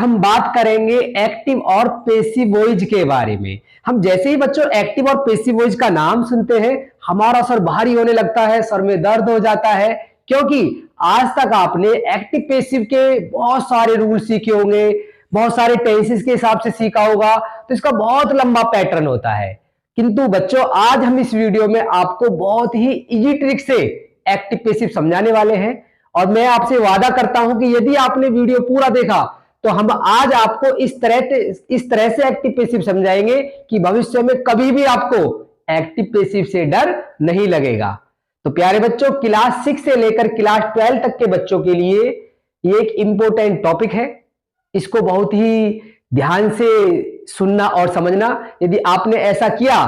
हम बात करेंगे एक्टिव और पेसिव वॉइस के बारे में। हम जैसे ही बच्चों एक्टिव और पेसिव वॉइस का नाम सुनते हैं हमारा सर भारी होने लगता है, सर में दर्द हो जाता है, क्योंकि आज तक आपने एक्टिव पेसिव के बहुत सारे रूल सीखे होंगे, बहुत सारे टेंसेस के हिसाब से सीखा होगा, तो इसका बहुत लंबा पैटर्न होता है। किंतु बच्चों आज हम इस वीडियो में आपको बहुत ही इजी ट्रिक से एक्टिव पेसिव समझाने वाले हैं, और मैं आपसे वादा करता हूं कि यदि आपने वीडियो पूरा देखा तो हम आज आपको इस तरह से एक्टिव पेसिव समझाएंगे कि भविष्य में कभी भी आपको एक्टिव पेसिव से डर नहीं लगेगा। तो प्यारे बच्चों, क्लास 6 से लेकर क्लास 12 तक के बच्चों के लिए ये एक इंपॉर्टेंट टॉपिक है। इसको बहुत ही ध्यान से सुनना और समझना। यदि आपने ऐसा किया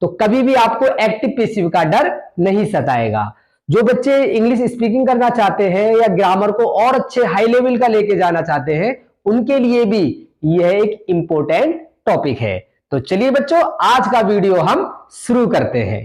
तो कभी भी आपको एक्टिव पेसिव का डर नहीं सताएगा। जो बच्चे इंग्लिश स्पीकिंग करना चाहते हैं या ग्रामर को और अच्छे हाई लेवल का लेके जाना चाहते हैं उनके लिए भी यह एक इंपॉर्टेंट टॉपिक है। तो चलिए बच्चों, आज का वीडियो हम शुरू करते हैं।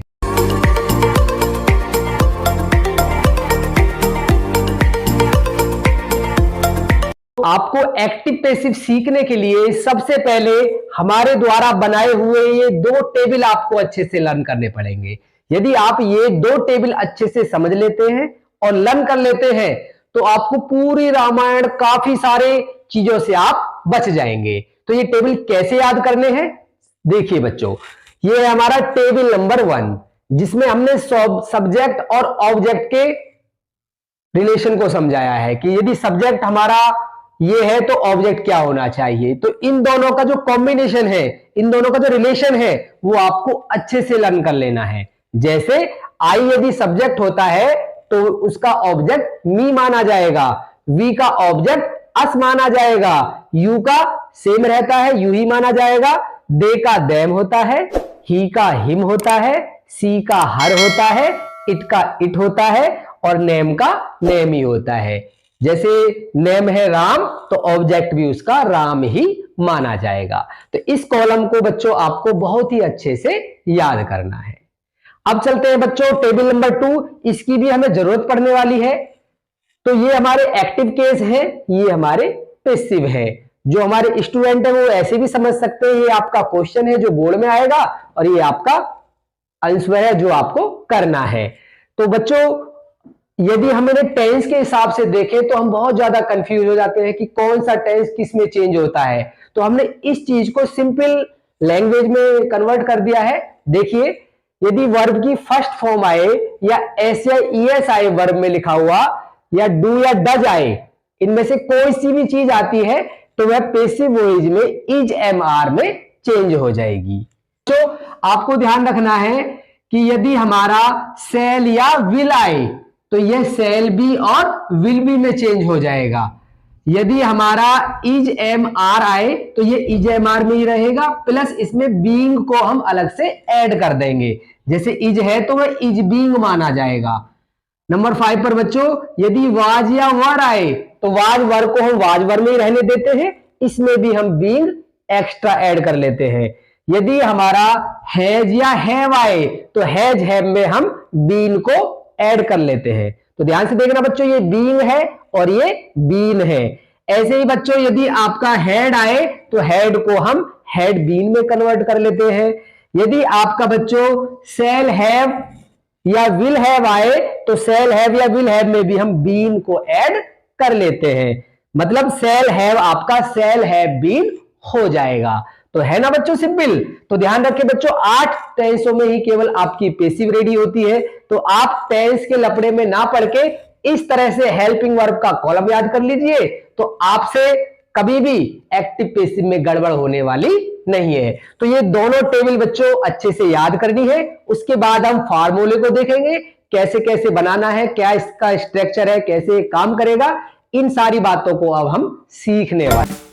आपको एक्टिव पेसिव सीखने के लिए सबसे पहले हमारे द्वारा बनाए हुए ये दो टेबल आपको अच्छे से लर्न करने पड़ेंगे। यदि आप ये दो टेबल अच्छे से समझ लेते हैं और लर्न कर लेते हैं तो आपको पूरी रामायण काफी सारे चीजों से आप बच जाएंगे। तो ये टेबल कैसे याद करने हैं, देखिए बच्चों, ये है हमारा टेबल नंबर 1 जिसमें हमने सब्जेक्ट और ऑब्जेक्ट के रिलेशन को समझाया है कि यदि सब्जेक्ट हमारा ये है तो ऑब्जेक्ट क्या होना चाहिए। तो इन दोनों का जो कॉम्बिनेशन है, इन दोनों का जो रिलेशन है वो आपको अच्छे से लर्न कर लेना है। जैसे आई यदि सब्जेक्ट होता है तो उसका ऑब्जेक्ट मी माना जाएगा, वी का ऑब्जेक्ट अस माना जाएगा, यू का सेम रहता है यू ही माना जाएगा, दे का देम होता है, ही का हिम होता है, सी का हर होता है, इट का इट होता है और नेम का नेम ही होता है। जैसे नेम है राम तो ऑब्जेक्ट भी उसका राम ही माना जाएगा। तो इस कॉलम को बच्चों आपको बहुत ही अच्छे से याद करना है। अब चलते हैं बच्चों टेबल नंबर 2, इसकी भी हमें जरूरत पड़ने वाली है। तो ये हमारे एक्टिव केस है, ये हमारे पैसिव है। जो हमारे स्टूडेंट है वो ऐसे भी समझ सकते हैं, ये आपका क्वेश्चन है जो बोर्ड में आएगा और ये आपका आंसर है जो आपको करना है। तो बच्चों यदि हम इन्हें टेंस के हिसाब से देखें तो हम बहुत ज्यादा कंफ्यूज हो जाते हैं कि कौन सा टेंस किस में चेंज होता है। तो हमने इस चीज को सिंपल लैंग्वेज में कन्वर्ट कर दिया है। देखिए, यदि वर्ब की फर्स्ट फॉर्म आए या एस या ईएस आए वर्ब में लिखा हुआ, या डू या डज आए, इनमें से कोई सी भी चीज आती है तो वह पैसिव वॉइस में इज एम आर में चेंज हो जाएगी। तो आपको ध्यान रखना है कि यदि हमारा सेल या विल आए तो यह सेल बी और विल बी में चेंज हो जाएगा। यदि हमारा इज एम आर आए तो ये इज एम आर में ही रहेगा, प्लस इसमें बीइंग को हम अलग से ऐड कर देंगे। जैसे इज है तो वह इज बीइंग माना जाएगा। नंबर 5 पर बच्चों, यदि वाज या वर आए तो वाज वर को हम वाज वर में ही रहने देते हैं, इसमें भी हम बीइंग एक्स्ट्रा ऐड कर लेते हैं। यदि हमारा हैज या हैव आए तो हैज हैव में हम बीन को ऐड कर लेते हैं। तो ध्यान से देखना बच्चों, ये बीइंग है और ये बीन है। ऐसे ही बच्चों यदि आपका हेड आए तो हेड को हम हेड बीन में कन्वर्ट कर लेते हैं। यदि आपका बच्चों सेल हैव या विल हैव आए तो सेल हैव या विल हैव में भी हम बीन को ऐड कर लेते हैं। मतलब सेल हैव आपका सेल हैव बीन हो जाएगा। तो है ना बच्चों सिंपल। तो ध्यान रखें बच्चों, 8 टेंसों में ही केवल आपकी पैसिव रेडी होती है। तो आप टेंस के लपड़े में ना पड़ के इस तरह से हेल्पिंग वर्ब का कॉलम याद कर लीजिए, तो आपसे कभी भी एक्टिव पैसिव में गड़बड़ होने वाली नहीं है। तो ये दोनों टेबल बच्चों अच्छे से याद करनी है। उसके बाद हम फार्मूले को देखेंगे, कैसे कैसे बनाना है, क्या इसका स्ट्रक्चर है, कैसे काम करेगा, इन सारी बातों को अब हम सीखने वाले।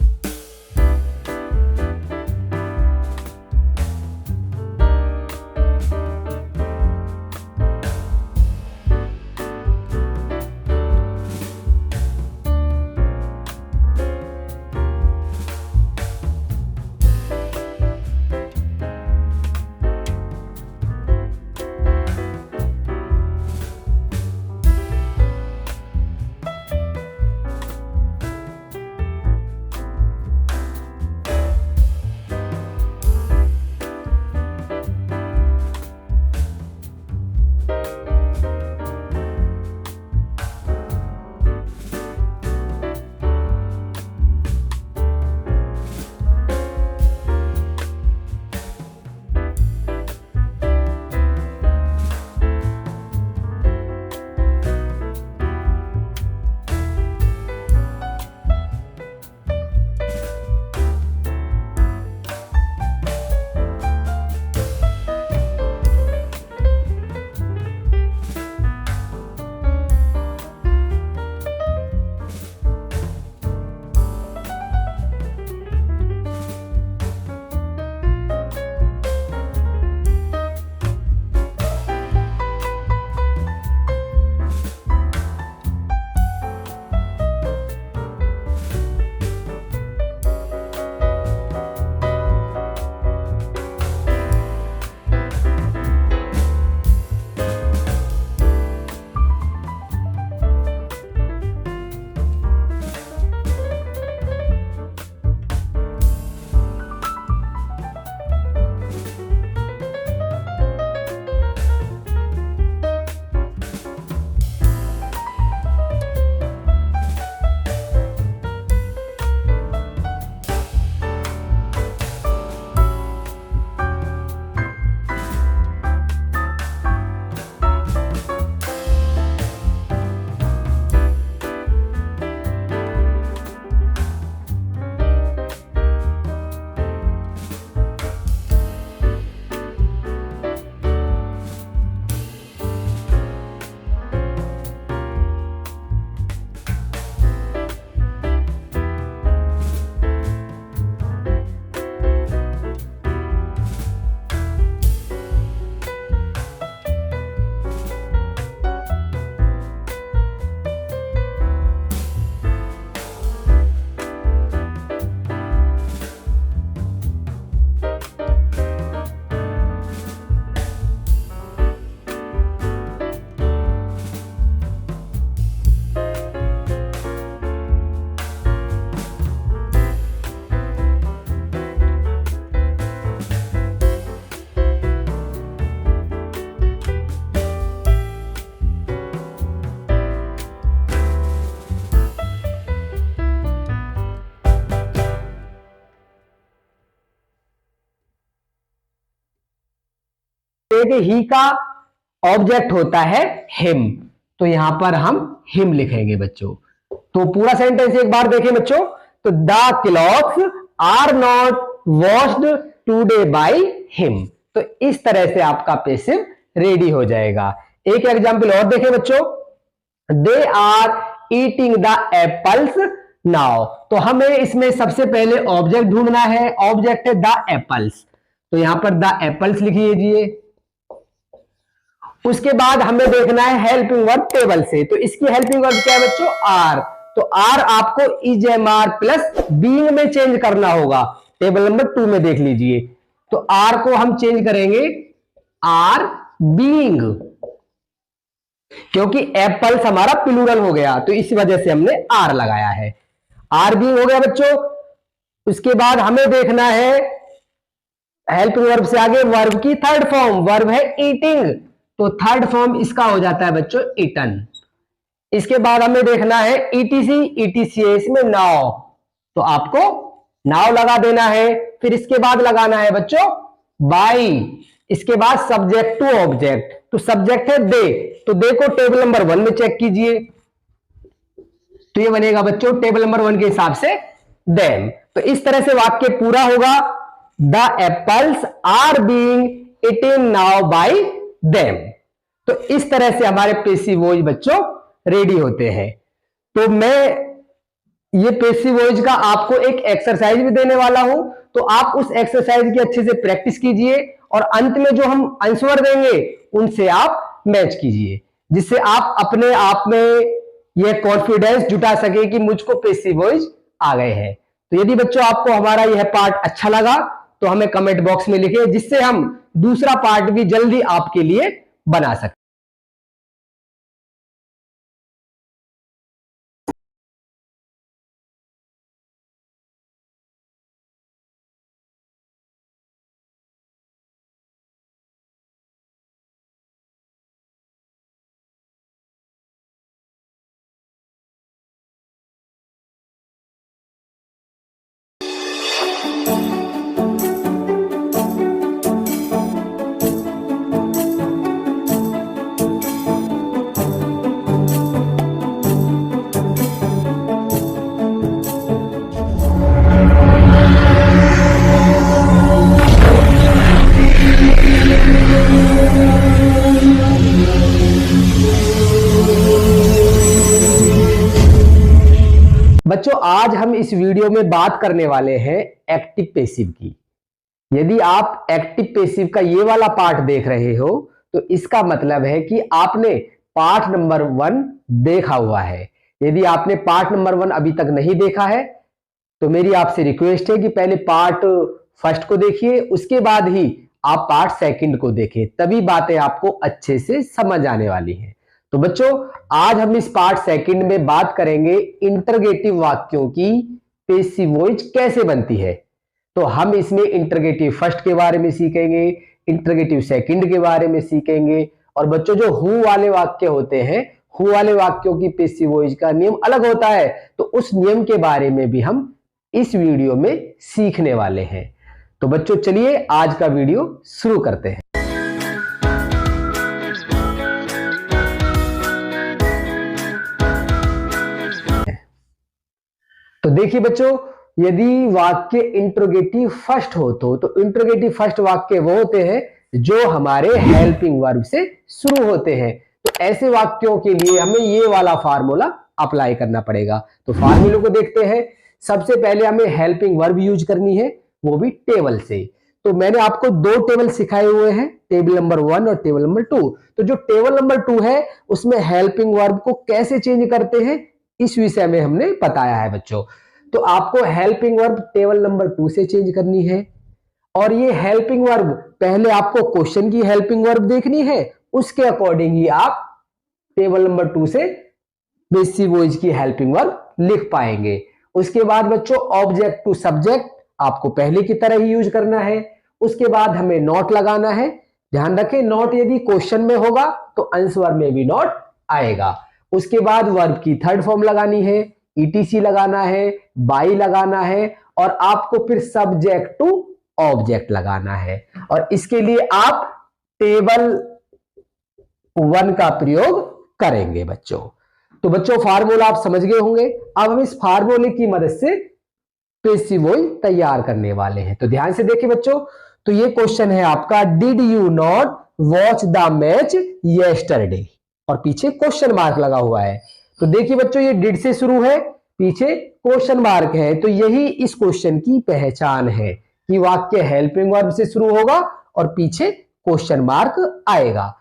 कि ही का ऑब्जेक्ट होता है हिम, तो यहां पर हम हिम लिखेंगे बच्चों। तो पूरा सेंटेंस एक बार देखें बच्चों, तो the clothes are not washed today by him. तो इस तरह से आपका पैसिव रेडी हो जाएगा। एक एग्जांपल और देखें बच्चों, they are eating the apples now. तो हमें इसमें सबसे पहले ऑब्जेक्ट ढूंढना है, ऑब्जेक्ट है द एप्पल्स, तो यहां पर द एप्पल्स लिख लीजिए। उसके बाद हमें देखना है हेल्पिंग वर्ब टेबल से, तो इसकी हेल्पिंग वर्ब क्या है बच्चों, आर। तो आर आपको is am are plus being में चेंज करना होगा, टेबल नंबर 2 में देख लीजिए। तो आर को हम चेंज करेंगे आर बीइंग, क्योंकि एप्पल्स हमारा प्लूरल हो गया, तो इसी वजह से हमने आर लगाया है। आर बीइंग हो गया बच्चों। उसके बाद हमें देखना है हेल्पिंग वर्ब से आगे वर्ब की थर्ड फॉर्म, वर्ब है ईटिंग, तो थर्ड फॉर्म इसका हो जाता है बच्चों ईटन। इसके बाद हमें देखना है ईटीसी, ईटीसी है इसमें नाउ, तो आपको नाउ लगा देना है। फिर इसके बाद लगाना है बच्चों बाई। इसके बाद सब्जेक्ट टू ऑब्जेक्ट, तो सब्जेक्ट है दे, तो दे को टेबल नंबर 1 में चेक कीजिए, तो ये बनेगा बच्चों टेबल नंबर 1 के हिसाब से देम। तो इस तरह से वाक्य पूरा होगा, the apples are being eaten now by them. तो इस तरह से हमारे पैसिव वॉइस बच्चों रेडी होते हैं। तो मैं ये पैसिव वॉइस का आपको एक एक्सरसाइज भी देने वाला हूं, तो आप उस एक्सरसाइज की अच्छे से प्रैक्टिस कीजिए और अंत में जो हम आंसर देंगे उनसे आप मैच कीजिए, जिससे आप अपने आप में यह कॉन्फिडेंस जुटा सके कि मुझको पैसिव वॉइस आ गए हैं। तो यदि बच्चों आपको हमारा यह पार्ट अच्छा लगा तो हमें कमेंट बॉक्स में लिखिए, जिससे हम दूसरा पार्ट भी जल्दी आपके लिए बना सकें। बच्चों आज हम इस वीडियो में बात करने वाले हैं एक्टिव पैसिव की। यदि आप एक्टिव पैसिव का ये वाला पार्ट देख रहे हो तो इसका मतलब है कि आपने पार्ट नंबर 1 देखा हुआ है। यदि आपने पार्ट नंबर 1 अभी तक नहीं देखा है तो मेरी आपसे रिक्वेस्ट है कि पहले पार्ट फर्स्ट को देखिए, उसके बाद ही आप पार्ट सेकंड को देखें, तभी बातें आपको अच्छे से समझ आने वाली हैं। तो बच्चों आज हम इस पार्ट सेकंड में बात करेंगे इंटरगेटिव वाक्यों की पैसिव वॉइस कैसे बनती है। तो हम इसमें इंटरगेटिव फर्स्ट के बारे में सीखेंगे, इंटरगेटिव सेकंड के बारे में सीखेंगे, और बच्चों जो हु वाले वाक्य होते हैं, हु वाले वाक्यों की पैसिव वॉइस का नियम अलग होता है, तो उस नियम के बारे में भी हम इस वीडियो में सीखने वाले हैं। तो बच्चों चलिए आज का वीडियो शुरू करते हैं। तो देखिए बच्चों, यदि वाक्य इंटरोगेटिव फर्स्ट हो तो इंटरोगेटिव फर्स्ट वाक्य वो होते हैं जो हमारे हेल्पिंग वर्ब से शुरू होते हैं। तो ऐसे वाक्यों के लिए हमें ये वाला फार्मूला अप्लाई करना पड़ेगा। तो फार्मूले को देखते हैं। सबसे पहले हमें हेल्पिंग वर्ब यूज करनी है, वो भी टेबल से। तो मैंने आपको 2 टेबल सिखाए हुए हैं, टेबल नंबर 1 और टेबल नंबर 2। तो जो टेबल नंबर 2 है उसमें हेल्पिंग वर्ब को कैसे चेंज करते हैं इस विषय में हमने बताया है बच्चों। तो आपको हेल्पिंग वर्ब टेबल नंबर 2 से चेंज करनी है, और ये हेल्पिंग वर्ब पहले आपको क्वेश्चन की हेल्पिंग वर्ब देखनी है, उसके अकॉर्डिंग ही आप टेबल नंबर 2 से पैसिव वॉइस की हेल्पिंग वर्ब लिख पाएंगे। उसके बाद बच्चों ऑब्जेक्ट टू सब्जेक्ट आपको पहले की तरह ही यूज करना है। उसके बाद हमें नॉट लगाना है। ध्यान रखें, नॉट यदि क्वेश्चन में होगा तो आंसर में भी नॉट आएगा। उसके बाद वर्ब की थर्ड फॉर्म लगानी है, ईटीसी लगाना है, बाई लगाना है, और आपको फिर सब्जेक्ट टू ऑब्जेक्ट लगाना है। और इसके लिए आप टेबल 1 का प्रयोग करेंगे बच्चों। तो बच्चों फार्मूला आप समझ गए होंगे। अब हम इस फार्मूले की मदद से पैसिव वॉइस तैयार करने वाले हैं। तो ध्यान से देखिए बच्चों, तो ये क्वेश्चन है आपका, did you not watch the match yesterday, और पीछे क्वेश्चन मार्क लगा हुआ है। तो देखिए बच्चों, ये डिड से शुरू है, पीछे क्वेश्चन मार्क है, तो यही इस क्वेश्चन की पहचान है कि वाक्य हेल्पिंग वर्ब से शुरू होगा और पीछे क्वेश्चन मार्क आएगा।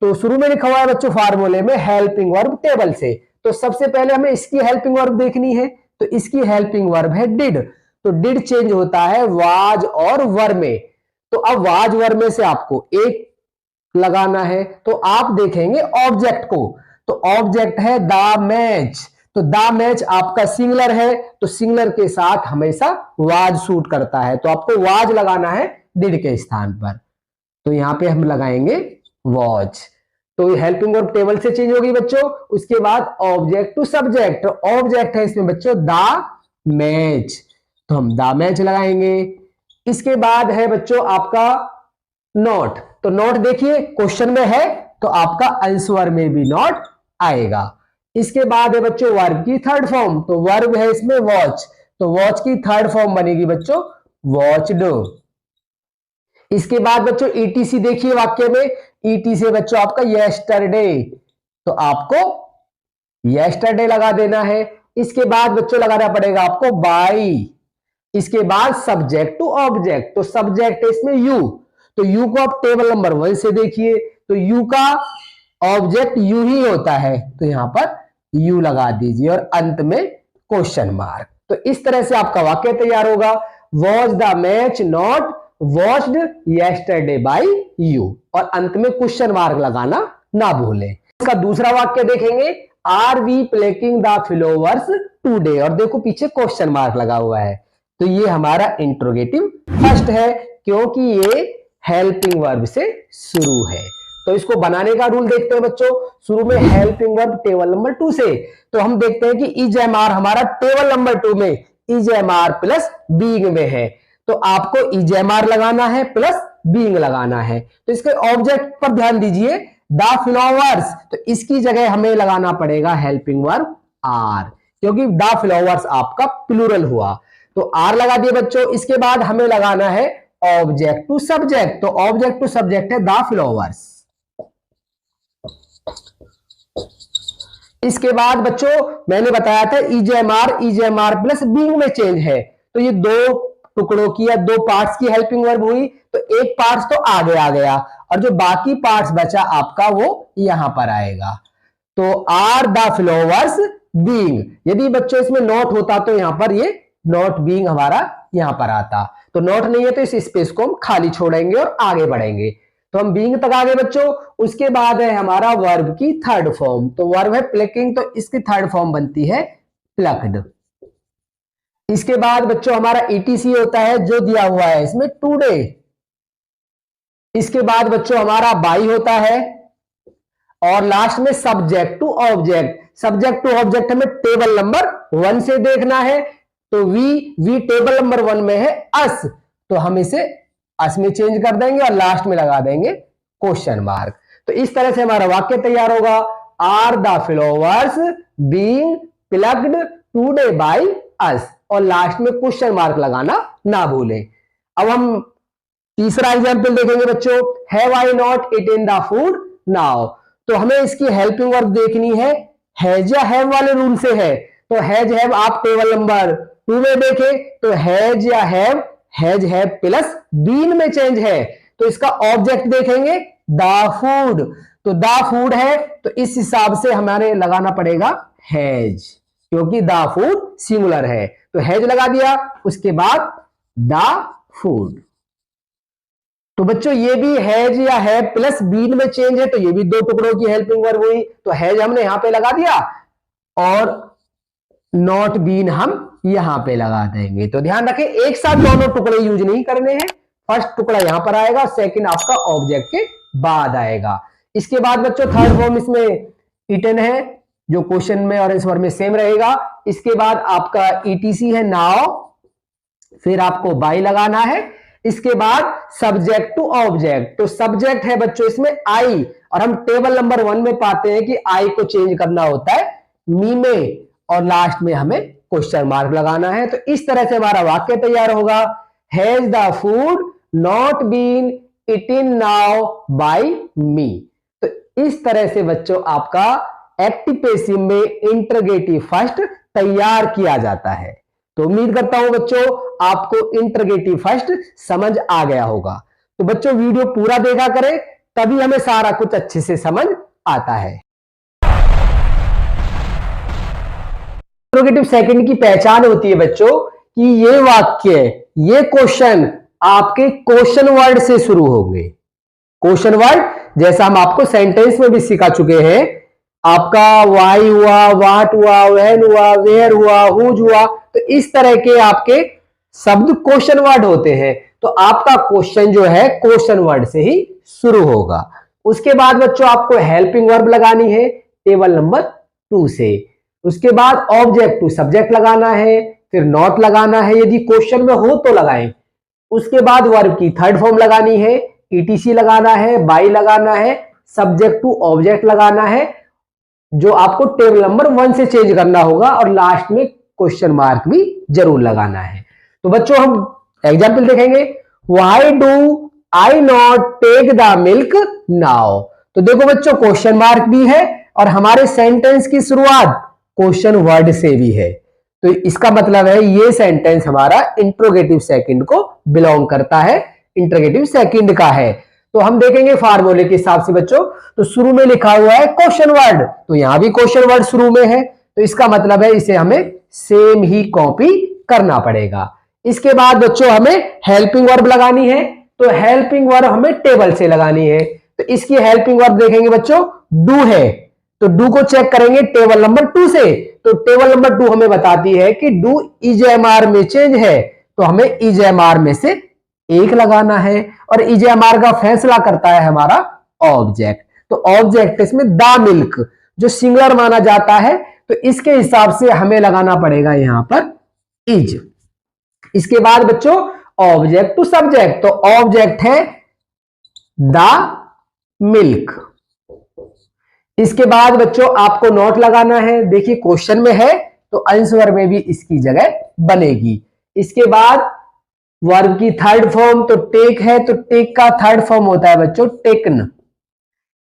तो शुरू में लिखा हुआ है बच्चों फार्मूले में हेल्पिंग वर्ब टेबल से, तो सबसे पहले हमें इसकी हेल्पिंग वर्ब देखनी है। तो इसकी हेल्पिंग वर्ब है डिड। तो डिड चेंज होता है वाज और वर में। तो अब वाज वर में से आपको एक लगाना है, तो आप देखेंगे ऑब्जेक्ट को, तो ऑब्जेक्ट है द मैच। तो द मैच आपका सिंगुलर है, तो सिंगुलर के साथ हमेशा वाज सूट करता है, तो आपको वाज लगाना है डिड के स्थान पर। तो यहां पे हम लगाएंगे वॉच। तो हेल्पिंग वर्ब टेबल से चेंज होगी बच्चों। उसके बाद ऑब्जेक्ट टू सब्जेक्ट, ऑब्जेक्ट है इसमें बच्चों द मैच, तो हम द मैच लगाएंगे। इसके बाद है बच्चों आपका नॉट। तो नॉट देखिए क्वेश्चन में है, तो आपका आंसर में भी नॉट आएगा। इसके बाद है बच्चों वर्ब की थर्ड फॉर्म, तो वर्ब है इसमें वॉच, तो वॉच की थर्ड फॉर्म बनेगी बच्चों वॉच्ड। इसके बाद बच्चों ईटीसी देखिए वाक्य में, ईटीसी बच्चों आपका येस्टरडे, तो आपको येस्टरडे लगा देना है। इसके बाद बच्चों लगाना पड़ेगा आपको बाई। इसके बाद सब्जेक्ट टू ऑब्जेक्ट, तो सब्जेक्ट है इसमें यू, तो यू को आप टेबल नंबर 1 से देखिए, तो यू का ऑब्जेक्ट यू ही होता है, तो यहां पर यू लगा दीजिए और अंत में क्वेश्चन मार्क। तो इस तरह से आपका वाक्य तैयार होगा, watch the match not watched yesterday by you, और अंत में क्वेश्चन मार्क लगाना ना भूलें। इसका दूसरा वाक्य देखेंगे, are we plucking the flowers today, और देखो पीछे क्वेश्चन मार्क लगा हुआ है, तो ये हमारा इंट्रोगेटिव फर्स्ट है क्योंकि ये हेल्पिंग वर्ब से शुरू है। तो इसको बनाने का रूल देखते हैं बच्चों। शुरू में हेल्पिंग वर्ब टेबल नंबर 2 से, तो हम देखते हैं कि इज एम आर हमारा टेबल नंबर 2 में is am are plus being में है, तो आपको इज एम आर लगाना है प्लस बीइंग लगाना है। तो इसके ऑब्जेक्ट पर ध्यान दीजिए, द फ्लावर्स, तो इसकी जगह हमें लगाना पड़ेगा हेल्पिंग वर्ब आर, क्योंकि द फ्लावर्स आपका प्लूरल हुआ, तो आर लगा दिए बच्चों। इसके बाद हमें लगाना है ऑब्जेक्ट टू सब्जेक्ट, तो ऑब्जेक्ट टू सब्जेक्ट है द फ्लावर्स। इसके बाद बच्चों मैंने बताया था is am are plus being में चेंज है, तो ये दो टुकड़ों की या दो पार्ट्स की हेल्पिंग वर्ब हुई, तो एक पार्ट्स तो आगे आ गया और जो बाकी पार्ट्स बचा आपका वो यहां पर आएगा। तो आर द फ्लावर्स बीइंग, यदि बच्चों इसमें नॉट होता तो यहां पर ये नॉट बीइंग हमारा यहां पर आता, तो नॉट नहीं है तो इस स्पेस को हम खाली छोड़ेंगे और आगे बढ़ेंगे। तो हम बीइंग तक आ गए बच्चों। उसके बाद है हमारा वर्ब की थर्ड फॉर्म, तो वर्ब है प्लकिंग, तो इसकी थर्ड फॉर्म बनती है प्लक्ड। इसके बाद बच्चों हमारा ईटीसी होता है जो दिया हुआ है इसमें टुडे। इसके बाद बच्चों हमारा बाई होता है और लास्ट में subject to object. Subject to object हमें टेबल नंबर 1 से देखना है, तो वी टेबल नंबर 1 में है अस, तो हम इसे अस में चेंज कर देंगे और लास्ट में लगा देंगे क्वेश्चन मार्क। तो इस तरह से हमारा वाक्य तैयार होगा, are the flowers being plucked today by us, और लास्ट में क्वेश्चन मार्क लगाना ना भूलें। अब हम तीसरा एग्जांपल देखेंगे बच्चों, have I not eaten the food now, तो हमें इसकी हेल्पिंग वर्ब देखनी है, हैज या हैव वाले रूल से है, तो हैज हैव आप टेबल नंबर 2 में देखें, तो हैज या have, has have plus been में चेंज है, तो इसका ऑब्जेक्ट देखेंगे द फूड, तो द फूड है, तो इस हिसाब से हमारे लगाना पड़ेगा हैज, क्योंकि द फूड सिंगुलर है, तो हैज लगा दिया। उसके बाद द फूड, तो बच्चों ये भी हैज या हैव प्लस बीन में चेंज है, तो ये भी दो टुकड़ों की हेल्पिंग वर्ब हुई, तो हैज हमने यहां पे लगा दिया और नॉट बीन हम यहां पे लगा देंगे। तो ध्यान रखें एक साथ दोनों टुकड़े यूज नहीं करने हैं, फर्स्ट टुकड़ा यहां पर आएगा, सेकंड आपका ऑब्जेक्ट के बाद आएगा। इसके बाद बच्चों थर्ड फॉर्म इसमें ईटन है जो क्वेश्चन में और आंसर में सेम रहेगा। इसके बाद आपका ईटीसी है नाउ, फिर आपको बाई लगाना है, इसके बाद सब्जेक्ट टू ऑब्जेक्ट, तो सब्जेक्ट है बच्चों इसमें आई, और हम टेबल नंबर 1 में पाते हैं कि आई को चेंज करना होता है मी में, और लास्ट में हमें क्वेश्चन मार्क लगाना है। तो इस तरह से हमारा वाक्य तैयार होगा, has the food not been eaten now by me. तो इस तरह से बच्चों आपका एक्टिव पैसिव में इंटरोगेटिव फर्स्ट तैयार किया जाता है। तो उम्मीद करता हूं बच्चों आपको इंटरोगेटिव फर्स्ट समझ आ गया होगा। तो बच्चों वीडियो पूरा देखा करें, तभी हमें सारा कुछ अच्छे से समझ आता है। इंटरोगेटिव सेकंड की पहचान होती है बच्चों कि ये वाक्य, ये क्वेश्चन आपके क्वेश्चन वर्ड से शुरू होंगे। क्वेश्चन वर्ड जैसा हम आपको सेंटेंस में भी सिखा चुके हैं, आपका वाई हुआ, वाट हुआ, व्हेन हुआ, वेयर हुआ, हुज हुआ, तो इस तरह के आपके शब्द क्वेश्चन वर्ड होते हैं। तो आपका क्वेश्चन जो है क्वेश्चन वर्ड से ही शुरू होगा। उसके बाद बच्चों आपको हेल्पिंग वर्ब लगानी है टेबल नंबर 2 से। उसके बाद ऑब्जेक्ट टू सब्जेक्ट लगाना है, फिर नॉट लगाना है, यदि क्वेश्चन में हो तो लगाएं। उसके बाद वर्ब की थर्ड फॉर्म लगानी है, ईटीसी लगाना है, बाई लगाना है, सब्जेक्ट टू ऑब्जेक्ट लगाना है, जो आपको टेबल नंबर 1 से चेंज करना होगा, और लास्ट में क्वेश्चन मार्क भी जरूर लगाना है। तो बच्चों हम एग्जाम्पल देखेंगे, why do I not take the milk now. तो देखो बच्चों क्वेश्चन मार्क भी है और हमारे सेंटेंस की शुरुआत क्वेश्चन वर्ड से भी है। तो इसका मतलब है ये सेंटेंस हमारा इंट्रोगेटिव सेकंड को बिलोंग करता है, इंट्रोगेटिव सेकंड का है। तो हम देखेंगे फार्मूले के हिसाब से बच्चों, तो शुरू में लिखा हुआ है क्वेश्चन वर्ड, तो यहां भी क्वेश्चन वर्ड शुरू में है, तो इसका मतलब है इसे हमें सेम ही कॉपी करना पड़ेगा। इसके बाद बच्चों हमें हेल्पिंग वर्ब लगानी है, तो हेल्पिंग वर्ब हमें टेबल से लगानी है। तो इसकी हेल्पिंग वर्ब देखेंगे बच्चों, डू है, तो डू को चेक करेंगे टेबल नंबर 2 से। तो टेबल नंबर 2 हमें बताती है कि डू इजेएमआर में चेंज है, तो हमें इजेएमआर में से एक लगाना है, और इजेएमआर का फैसला करता है हमारा ऑब्जेक्ट। तो ऑब्जेक्ट इसमें द मिल्क जो सिंगुलर माना जाता है, तो इसके हिसाब से हमें लगाना पड़ेगा यहां पर इज। इसके बाद बच्चों ऑब्जेक्ट टू सब्जेक्ट, तो ऑब्जेक्ट है द मिल्क। इसके बाद बच्चों आपको नोट लगाना है, देखिए क्वेश्चन में है तो आंसर में भी इसकी जगह बनेगी। इसके बाद वर्ब की थर्ड फॉर्म, तो टेक है, तो टेक का थर्ड फॉर्म होता है बच्चों टेकन।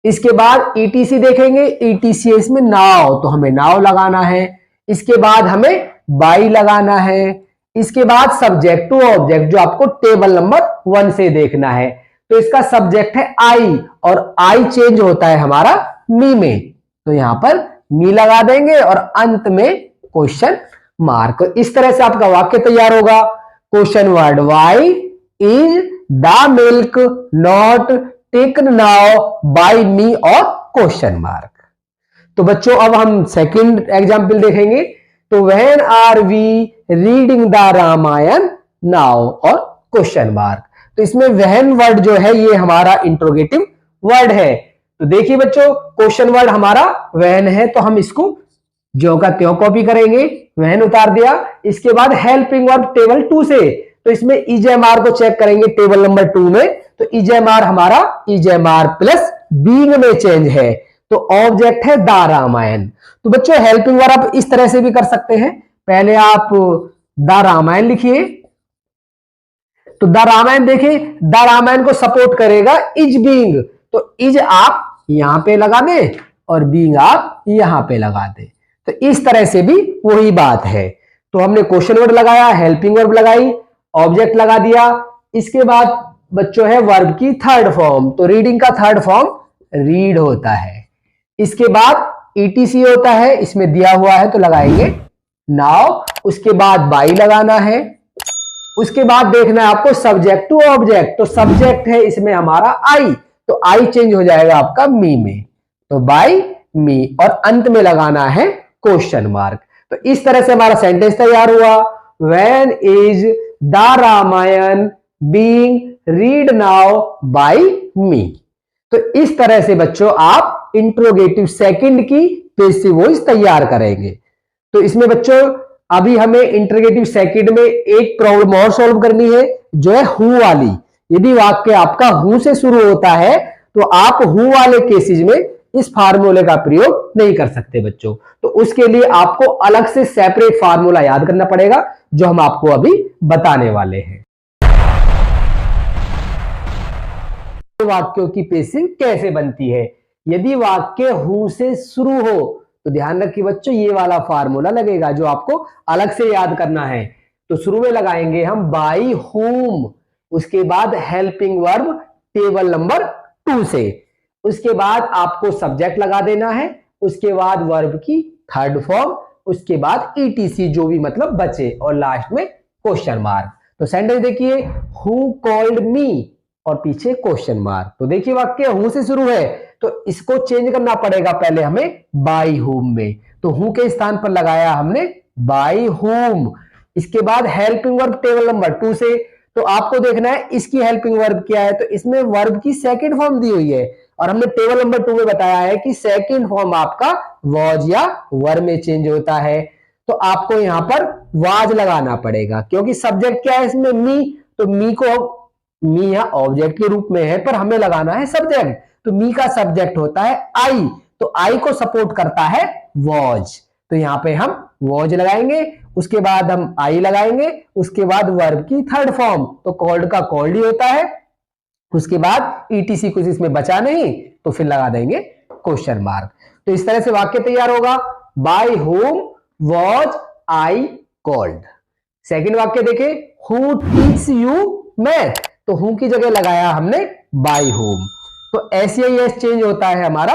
इसके बाद ईटीसी देखेंगे, ईटीसी इसमें नाउ, तो हमें नाउ लगाना है। इसके बाद हमें बाई लगाना है। इसके बाद सब्जेक्ट टू ऑब्जेक्ट जो आपको टेबल नंबर 1 से देखना है, तो इसका सब्जेक्ट है आई, और आई चेंज होता है हमारा मी में, तो यहां पर मी लगा देंगे और अंत में क्वेश्चन मार्क। इस तरह से आपका वाक्य तैयार होगा, question word why is the milk not taken now by me, और क्वेश्चन मार्क। तो बच्चों अब हम सेकंड एग्जांपल देखेंगे, तो when are we reading the Ramayana now, और क्वेश्चन मार्क। तो इसमें व्हेन वर्ड जो है ये हमारा इंट्रोगेटिव वर्ड है। तो देखिए बच्चों क्वेश्चन वर्ड हमारा व्हेन है, तो हम इसको जो का त्यों कॉपी करेंगे, व्हेन उतार दिया। इसके बाद हेल्पिंग वर्ब टेबल 2 से, तो इसमें इजेएमआर को चेक करेंगे टेबल नंबर 2 में, तो इजेएमआर हमारा इजेएमआर प्लस बीइंग में चेंज है, तो ऑब्जेक्ट है द रामायण। तो बच्चों हेल्पिंग वर्ब आप इस तरह से भी कर सकते हैं, पहले आप द रामायण लिखिए, तो द रामायण देखिए, द रामायण को सपोर्ट करेगा इज बीइंग, तो इज आप यहां पे लगा दें और बीइंग आप यहां पे लगा दें। तो इस तरह से भी वही बात है। तो हमने क्वेश्चन वर्ड लगाया, हेल्पिंग वर्ब लगाई, ऑब्जेक्ट लगा दिया। इसके बाद बच्चों है वर्ब की थर्ड फॉर्म, तो रीडिंग का थर्ड फॉर्म रीड होता है। इसके बाद ईटीसी होता है, इसमें दिया हुआ है तो लगाएंगे नाउ। उसके बाद बाई लगाना है। उसके बाद देखना है आपको सब्जेक्ट टू ऑब्जेक्ट, तो सब्जेक्ट है इसमें हमारा आई, तो आई चेंज हो जाएगा आपका मी में, तो बाय मी, और अंत में लगाना है क्वेश्चन मार्क। तो इस तरह से हमारा सेंटेंस तैयार हुआ, when is the Ramayan being read now by me. तो इस तरह से बच्चों आप इंट्रोगेटिव सेकंड की पैसिव वॉइस तैयार करेंगे। तो इसमें बच्चों अभी हमें इंटरोगेटिव सेकंड में एक प्रॉब्लम और सॉल्व करनी है, जो है हु वाली। यदि वाक्य आपका हु से शुरू होता है तो आप हु वाले केसेस में इस फार्मूले का प्रयोग नहीं कर सकते बच्चों। तो उसके लिए आपको अलग से सेपरेट फार्मूला याद करना पड़ेगा, जो हम आपको अभी बताने वाले हैं। वाक्यों की पेसिंग कैसे बनती है? यदि वाक्य हु से शुरू हो तो ध्यान रखिए बच्चों, ये वाला फार्मूला लगेगा जो आपको अलग से याद करना है। तो शुरू में लगाएंगे हम बाई होम, उसके बाद हेल्पिंग वर्ब टेबल नंबर 2 से, उसके बाद आपको सब्जेक्ट लगा देना है, उसके बाद वर्ब की थर्ड फॉर्म, उसके बाद ईटीसी जो भी मतलब बचे, और लास्ट में क्वेश्चन मार्क। तो सेंटेंस देखिए, हु कॉल्ड मी और पीछे क्वेश्चन मार्क। तो देखिए वाक्य हु से शुरू है तो इसको चेंज करना पड़ेगा पहले हमें बाई होम में। तो हु के स्थान पर लगाया हमने बाई होम। इसके बाद हेल्पिंग वर्ब टेबल नंबर 2 से, तो आपको देखना है इसकी हेल्पिंग वर्ब क्या है। तो इसमें वर्ब की सेकंड फॉर्म दी हुई है और हमने टेबल नंबर 2 में बताया है कि सेकंड फॉर्म आपका वॉज या वर में चेंज होता है। तो आपको यहां पर वाज लगाना पड़ेगा, क्योंकि सब्जेक्ट क्या है इसमें मी, तो मी यहां ऑब्जेक्ट के रूप में है पर हमें लगाना है सब्जेक्ट। तो मी का सब्जेक्ट होता है आई, तो आई को सपोर्ट करता है वॉज, तो यहां पे हम वॉज लगाएंगे, उसके बाद हम आई लगाएंगे, उसके बाद वर्ब की थर्ड फॉर्म, तो कॉल्ड का कॉल्ड ही होता है, उसके बाद ईटीसी कुछ इसमें बचा नहीं तो फिर लगा देंगे क्वेश्चन मार्क। तो इस तरह से वाक्य तैयार होगा, by whom was I called. Second वाक्य देखें, हु टीच यू मैथ, तो हु की जगह लगाया हमने बाय होम। तो एसईएस चेंज होता है हमारा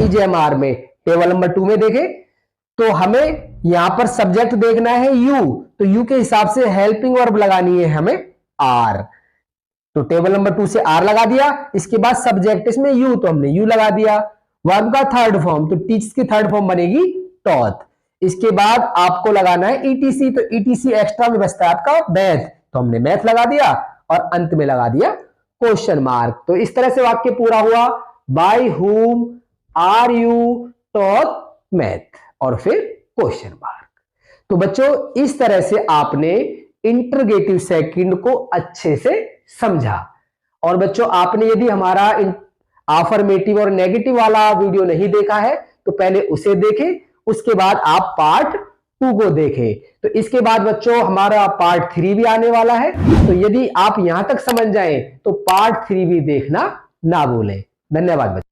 ईजेएमआर में। टेबल नंबर 2 में देखें तो हमें यहां पर सब्जेक्ट देखना है यू, तो यू के हिसाब से हेल्पिंग वर्ब लगानी है हमें आर। तो टेबल नंबर 2 से आर लगा दिया, इसके बाद सब्जेक्ट इसमें यू, तो हमने यू लगा दिया। वर्ब का थर्ड फॉर्म, तो टीच की थर्ड फॉर्म बनेगी टॉथ। इसके बाद आपको लगाना है ईटीसी, तो ईटीसी एक्स्ट्रा में बचता है आपका मैथ, तो हमने मैथ लगा दिया और अंत में लगा दिया क्वेश्चन मार्क। तो इस तरह से वाक्य पूरा हुआ, by whom are you taught math और फिर क्वेश्चन मार्क। तो बच्चों इस तरह से आपने इंटरोगेटिव सेकंड को अच्छे से समझा। और बच्चों आपने यदि हमारा अफर्मेटिव और नेगेटिव वाला वीडियो नहीं देखा है तो पहले उसे देखें, उसके बाद आप पार्ट 2 को देखें। तो इसके बाद बच्चों हमारा पार्ट 3 भी आने वाला है, तो यदि आप यहां तक समझ जाएं तो पार्ट 3 भी देखना ना भूलें। धन्यवाद बच्चों।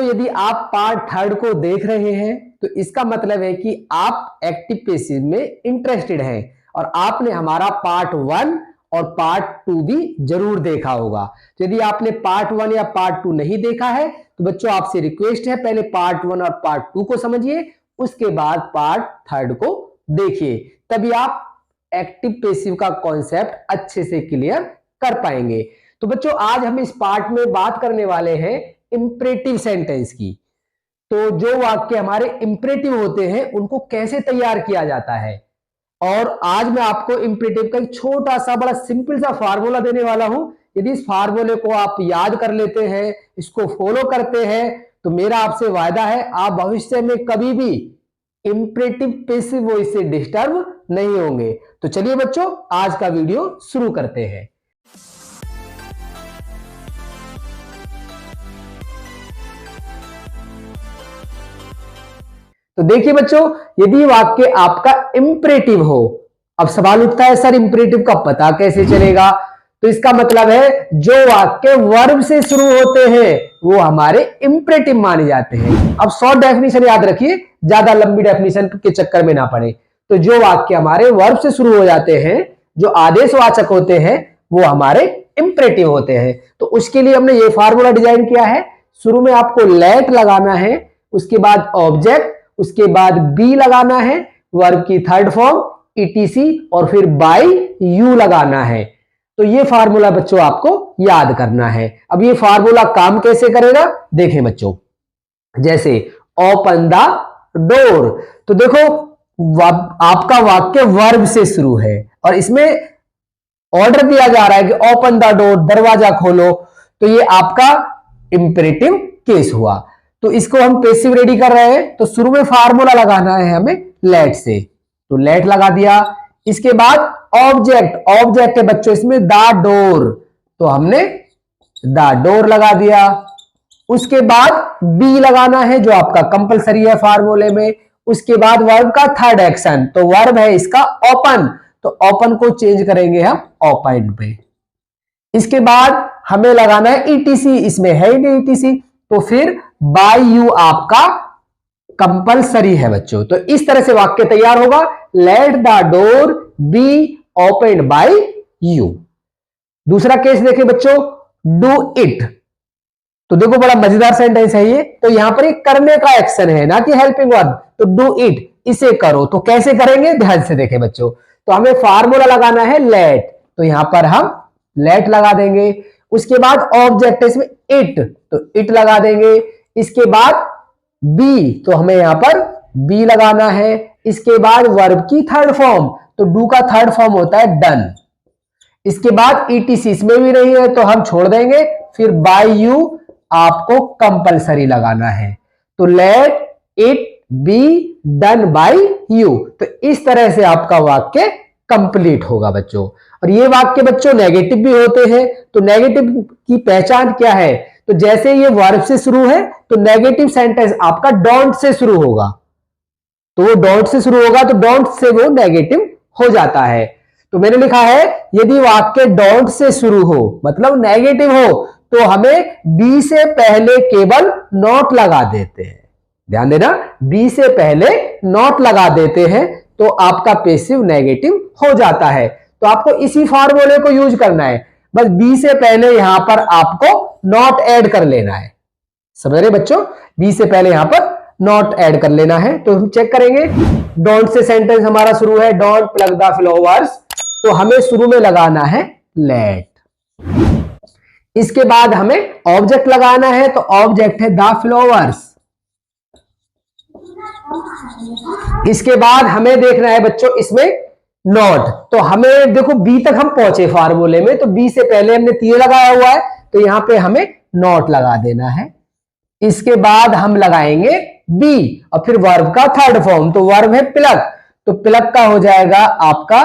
यदि आप पार्ट 3 को देख रहे हैं तो इसका मतलब है कि आप एक्टिव पैसिव में इंटरेस्टेड हैं और आपने हमारा पार्ट 1 और पार्ट 2 भी जरूर देखा होगा। तो यदि आपने पार्ट 1 या पार्ट 2 नहीं देखा है तो बच्चों आपसे रिक्वेस्ट है पहले पार्ट 1 और पार्ट 2 को समझिए, उसके बाद पार्ट 3 को देखिए, तभी आप एक्टिव पैसिव का कॉन्सेप्ट अच्छे से क्लियर कर पाएंगे। तो बच्चों आज हम इस पार्ट में बात करने वाले हैं इंपरेटिव सेंटेंस की। तो जो वाक्य हमारे इंपरेटिव होते हैं उनको कैसे तैयार किया जाता है, और आज मैं आपको इंपरेटिव का एक छोटा सा बड़ा सिंपल सा फार्मूला देने वाला हूं। यदि इस फार्मूले को आप याद कर लेते हैं, इसको फॉलो करते हैं, तो मेरा आपसे वायदा है आप भविष्य में कभी भी इंपरेटिव पैसिव वॉइस से डिस्टर्ब नहीं होंगे। तो चलिए बच्चों आज का वीडियो शुरू करते हैं। तो देखिए बच्चों यदि वाक्य आपका इंपरेटिव हो, अब सवाल उठता है सर इंपरेटिव का पता कैसे चलेगा? तो इसका मतलब है जो वाक्य वर्ब से शुरू होते हैं वो हमारे इंपरेटिव माने जाते हैं। अब शॉर्ट डेफिनेशन याद रखिए, ज्यादा लंबी डेफिनेशन के चक्कर में ना पड़े। तो जो वाक्य हमारे वर्ब से शुरू हो जाते हैं, जो आदेशवाचक होते हैं, वो हमारे इंपरेटिव होते हैं। तो उसके लिए हमने ये फार्मूला डिजाइन किया है। शुरू में आपको लेट लगाना है, उसके बाद ऑब्जेक्ट, उसके बाद बी लगाना है, वर्ब की थर्ड फॉर्म ईटीसी, और फिर बाय यू लगाना है। तो ये फार्मूला बच्चों आपको याद करना है। अब ये फार्मूला काम कैसे करेगा देखें बच्चों। जैसे ओपन द डोर, तो देखो आपका वाक्य वर्ब से शुरू है और इसमें ऑर्डर दिया जा रहा है कि ओपन द डोर, दरवाजा खोलो। तो ये आपका इंपेरेटिव केस हुआ। तो इसको हम पेसिव रेडी कर रहे हैं, तो शुरू में फार्मूला लगाना है हमें लेट से, तो लेट लगा दिया। इसके बाद ऑब्जेक्ट, ऑब्जेक्ट है बच्चों इसमें द डोर, तो हमने द डोर लगा दिया। उसके बाद बी लगाना है जो आपका कंपलसरी है फार्मूले में। उसके बाद वर्ब का थर्ड एक्शन, तो वर्ब है इसका ओपन, तो ओपन को चेंज करेंगे हम ओपन पे। इसके बाद हमें लगाना है ईटीसी, इसमें है ही नहीं ईटीसी, तो फिर बाय यू आपका कंपलसरी है बच्चों। तो इस तरह से वाक्य तैयार होगा, let the door be open by you. दूसरा केस देखें बच्चों, डू इट, तो देखो बड़ा मजेदार सेंटेंस है ये। तो यहां पर एक करने का एक्शन है ना कि हेल्पिंग वर्ब, तो डू इट, इसे करो। तो कैसे करेंगे ध्यान से देखें बच्चों। तो हमें फार्मूला लगाना है लेट, तो यहां पर हम लेट लगा देंगे। उसके बाद ऑब्जेक्ट है इसमें इट, तो इट लगा देंगे। इसके बाद बी, तो हमें यहां पर बी लगाना है। इसके बाद वर्ब की थर्ड फॉर्म, तो डू का थर्ड फॉर्म होता है डन। इसके बाद ईटीसी इसमें भी नहीं है तो हम छोड़ देंगे। फिर बाय यू आपको कंपलसरी लगाना है, तो let it be done by you. तो इस तरह से आपका वाक्य कंप्लीट होगा बच्चों। और ये वाक्य बच्चों नेगेटिव भी होते हैं, तो नेगेटिव की पहचान क्या है, तो जैसे ये वर्ब से शुरू है तो नेगेटिव सेंटेंस आपका डोंट से शुरू होगा, तो वो डोंट से शुरू होगा तो डोंट से वो नेगेटिव हो जाता है। तो मैंने लिखा है यदि वाक्य डोंट से शुरू हो मतलब नेगेटिव हो तो हमें बी से पहले केवल नॉट लगा देते हैं। ध्यान देना, बी से पहले नॉट लगा देते हैं तो आपका पेसिव नेगेटिव हो जाता है। तो आपको इसी फार्मूले को यूज करना है, बस बी से पहले यहां पर आपको नॉट ऐड कर लेना है। समझ रहे बच्चों, बी से पहले यहां पर नॉट ऐड कर लेना है। तो हम चेक करेंगे, डोंट से सेंटेंस हमारा शुरू है, डोंट प्लग द फ्लावर्स, तो हमें शुरू में लगाना है लेट। इसके बाद हमें ऑब्जेक्ट लगाना है, तो ऑब्जेक्ट है द फ्लावर्स। इसके बाद हमें देखना है बच्चों इसमें नॉट, तो हमें देखो बी तक हम पहुंचे फार्मूले में, तो बी से पहले हमने तीर लगाया हुआ है तो यहां पे हमें नॉट लगा देना है। इसके बाद हम लगाएंगे बी और फिर वर्ब का थर्ड फॉर्म, तो वर्ब है प्लग, तो प्लग का हो जाएगा आपका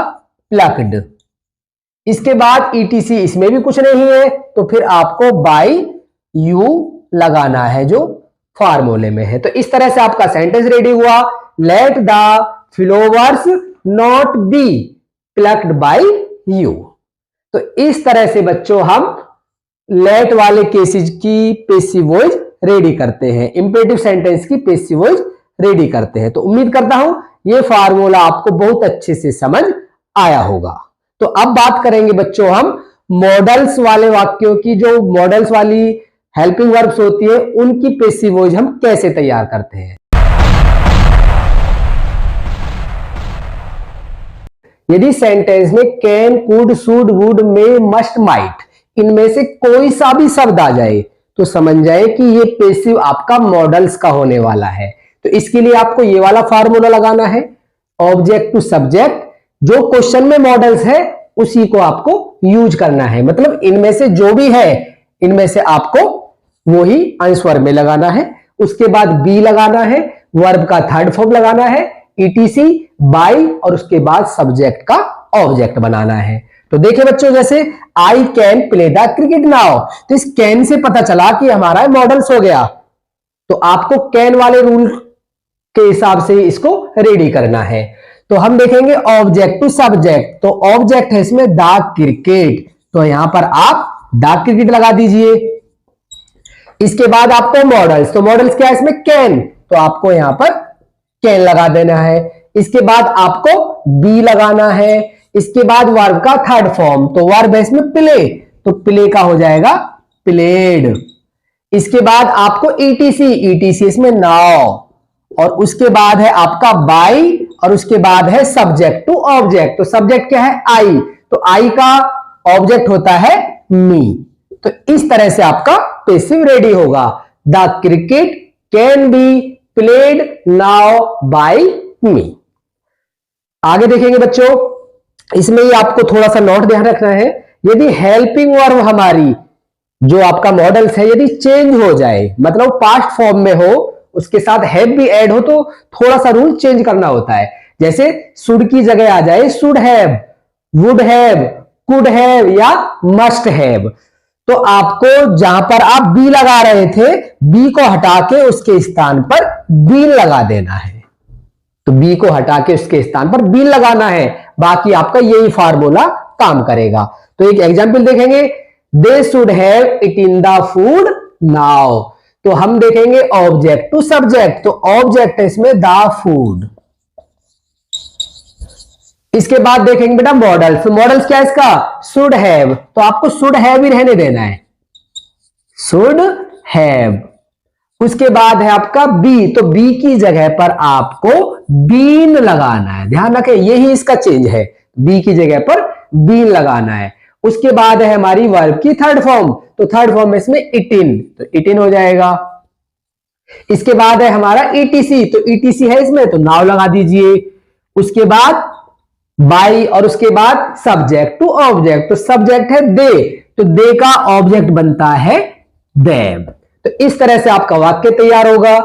प्लक्ड। इसके बाद ईटीसी इसमें भी कुछ नहीं है तो फिर आपको बाय यू लगाना है जो फार्मूले में है। तो इस तरह से आपका सेंटेंस रेडी हुआ, let the flowers not be plucked by you. तो इस तरह से बच्चों हम लेट वाले केसेज की पेसिव वॉइस रेडी करते हैं, इंपेरेटिव सेंटेंस की पेसिव वॉइस रेडी करते हैं। तो उम्मीद करता हूं ये फार्मूला आपको बहुत अच्छे से समझ आया होगा। तो अब बात करेंगे बच्चों हम मॉडल्स वाले वाक्यों की, जो मॉडल्स वाली हेल्पिंग वर्ब्स होती है उनकी पेसिव वॉइस हम कैसे तैयार करते हैं। यदि सेंटेंस में can, could, should, would, may, must, might इनमें से कोई सा भी शब्द आ जाए तो समझ जाए कि ये पेसिव आपका मॉडल्स का होने वाला है। तो इसके लिए आपको ये वाला फार्मूला लगाना है, ऑब्जेक्ट टू सब्जेक्ट, जो क्वेश्चन में मॉडल्स है उसी को आपको यूज करना है। मतलब इनमें से जो भी है इनमें से आपको वही आंसर में लगाना है। उसके बाद बी लगाना है, वर्ब का थर्ड फॉर्म लगाना है, ईटीसी, बाय, और उसके बाद सब्जेक्ट का ऑब्जेक्ट बनाना है। तो देखिए बच्चों, जैसे I can play the cricket now, तो इस कैन से पता चला कि हमारा मॉडल्स हो गया। तो आपको कैन वाले रूल के हिसाब से इसको रेडी करना है। तो हम देखेंगे ऑब्जेक्ट टू सब्जेक्ट, तो ऑब्जेक्ट है इसमें द क्रिकेट, तो यहां पर आप द क्रिकेट लगा दीजिए। इसके बाद आपको मॉडल्स, तो मॉडल्स क्या है इसमें, कैन, तो आपको यहां पर कैन लगा देना है। इसके बाद आपको बी लगाना है। इसके बाद वर्ब का थर्ड फॉर्म, तो वर्ब है इसमें प्ले, तो प्ले का हो जाएगा प्लेड। इसके बाद आपको ईटीसी, ईटीसी इसमें नाउ, और उसके बाद है आपका बाई, और उसके बाद है सब्जेक्ट टू ऑब्जेक्ट। तो सब्जेक्ट क्या है, आई, तो आई का ऑब्जेक्ट होता है मी। तो इस तरह से आपका पैसिव रेडी होगा। The cricket can be played now by me. आगे देखेंगे बच्चों, इसमें ही आपको थोड़ा सा नोट ध्यान रखना है। यदि हेल्पिंग वर्ब हमारी जो आपका मॉडल्स है यदि चेंज हो जाए, मतलब पास्ट फॉर्म में हो, उसके साथ हैव भी ऐड हो, तो थोड़ा सा रूल चेंज करना होता है। जैसे शुड की जगह आ जाए should have, would have, could have या मस्ट हैव, तो आपको जहां पर आप बी लगा रहे थे, बी को हटा के उसके स्थान पर बीन लगा देना है। तो बी को हटा के उसके स्थान पर बीन लगाना है, बाकी आपका यही फार्मूला काम करेगा। तो एक एग्जांपल देखेंगे, they should have it in the food now, तो हम देखेंगे ऑब्जेक्ट टू सब्जेक्ट, तो ऑब्जेक्ट है इसमें द फूड। इसके बाद देखेंगे बेटा मॉडल्स, मॉडल्स क्या है इसका, शुड हैव, तो आपको शुड हैव ही रहने देना है, शुड हैव। उसके बाद है आपका बी, तो बी की जगह पर आपको बीन लगाना है, ध्यान रखें यही इसका चेंज है, बी की जगह पर बीन लगाना है। उसके बाद है हमारी वर्ब की थर्ड फॉर्म, तो थर्ड फॉर्म इसमें इट इन, तो इट इन हो जाएगा। इसके बाद है हमारा ईटीसी, तो ईटीसी है इसमें, तो नाउ लगा दीजिए। उसके बाद बाई, और उसके बाद सब्जेक्ट टू ऑब्जेक्ट, तो सब्जेक्ट है दे, तो दे का ऑब्जेक्ट बनता है देम। तो इस तरह से आपका वाक्य तैयार होगा,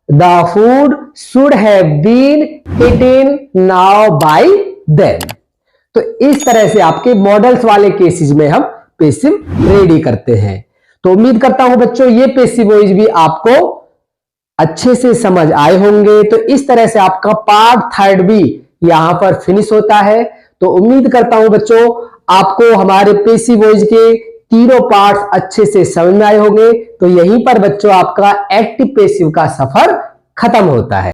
the food should have been eaten now by them. तो इस तरह से आपके मॉडल्स वाले केसेस में हम पैसिव रेडी करते हैं। तो उम्मीद करता हूं बच्चों ये पैसिव वॉइस भी आपको अच्छे से समझ आए होंगे। तो इस तरह से आपका पार्ट थर्ड भी यहां पर फिनिश होता है। तो उम्मीद करता हूं बच्चों आपको हमारे पैसिव वॉइस के तीनों पार्ट्स अच्छे से समझ में आए होंगे। तो यहीं पर बच्चों आपका एक्टिव पैसिव का सफर खत्म होता है।